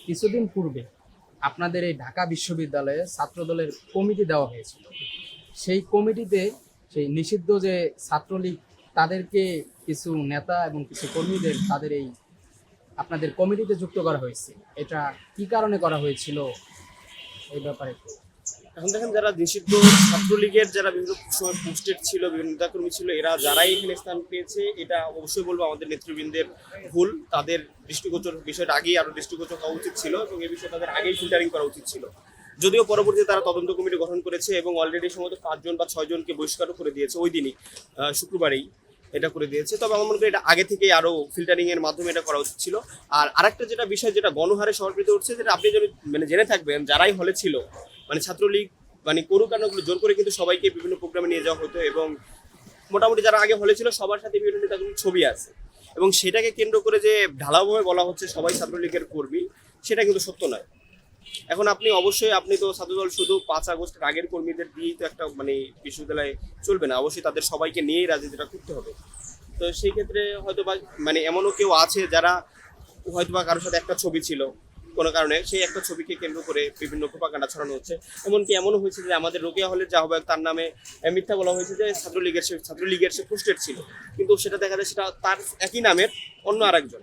কিছুদিন পূর্বে আপনাদের এই ঢাকা বিশ্ববিদ্যালয়ে ছাত্রদলের কমিটি দেওয়া হয়েছিল। সেই কমিটিতে সেই নিষিদ্ধ যে ছাত্রলীগ তাদেরকে কিছু নেতা এবং কিছু কর্মীদের তাদের এই আপনাদের কমিটিতে যুক্ত করা হয়েছে। এটা কি কারণে করা হয়েছিল এই ব্যাপারে একটু। এখন দেখেন, যারা নিষিদ্ধ ছাত্রলীগের যারা বিভিন্ন সময় পোস্টেড ছিল, বিভিন্ন নেতাকর্মী ছিল, এরা যারাই এখানে স্থান পেয়েছে, এটা অবশ্যই বলবো আমাদের নেতৃবৃন্দের ভুল। তাদের দৃষ্টিগোচর বিষয়টা আগেই আরো দৃষ্টিগোচর হওয়া উচিত ছিল এবং এই বিষয়ে তাদের আগেই ফিল্টারিং করা উচিত ছিল। যদিও পরবর্তীতে তারা তদন্ত কমিটি গঠন করেছে এবং অলরেডি সম্ভবত 5 জন বা 6 জনকে বহিষ্কারও করে দিয়েছে ওই দিনই, শুক্রবারেই এটা করে দিয়েছে। তবে আমার মনে করি এটা আগে থেকেই আরো ফিল্টারিং এর মাধ্যমে এটা করা উচিত ছিল। আর আরেকটা যেটা বিষয়, যেটা গণহারে সমাদৃত উঠছে, যেটা আপনি যদি জেনে থাকবেন, যারাই হলে ছিল ছাত্রলীগ করুক কারণগুলো জোর করে কিন্তু সবাইকে বিভিন্ন প্রোগ্রামে নিয়ে যাওয়া হতো এবং মোটামুটি যারা আগে হলে ছিল সবার সাথে বিভিন্ন নেতাগুলোর ছবি আছে এবং সেটাকে কেন্দ্র করে যে ঢালাওভাবে বলা হচ্ছে সবাই ছাত্রলীগের কর্মী, সেটা কিন্তু সত্য নয়। এখন আপনি তো ছাত্রদল শুধু 5 আগস্টের আগের কর্মীদের দিয়েই তো একটা বিশ্ববিদ্যালয়ে চলবে না, অবশ্যই তাদের সবাইকে নিয়েই রাজনীতিটা করতে হবে। তো সেই ক্ষেত্রে হয়তো বা এমনও কেউ আছে যারা হয়তো বা কারোর সাথে একটা ছবি ছিল কোনো কারণে, সেই একটা ছবিকে কেন্দ্র করে বিভিন্ন প্রোপাগান্ডা ছড়ানো হচ্ছে। এমনকি এমনও হয়েছে যে আমাদের রোকেয়া হলের যে আহ্বায়ক, তার নামে মিথ্যা বলা হয়েছে যে ছাত্রলীগের সে পোস্টেড ছিল, কিন্তু সেটা দেখা যায় সেটা তার একই নামের অন্য আরেকজন।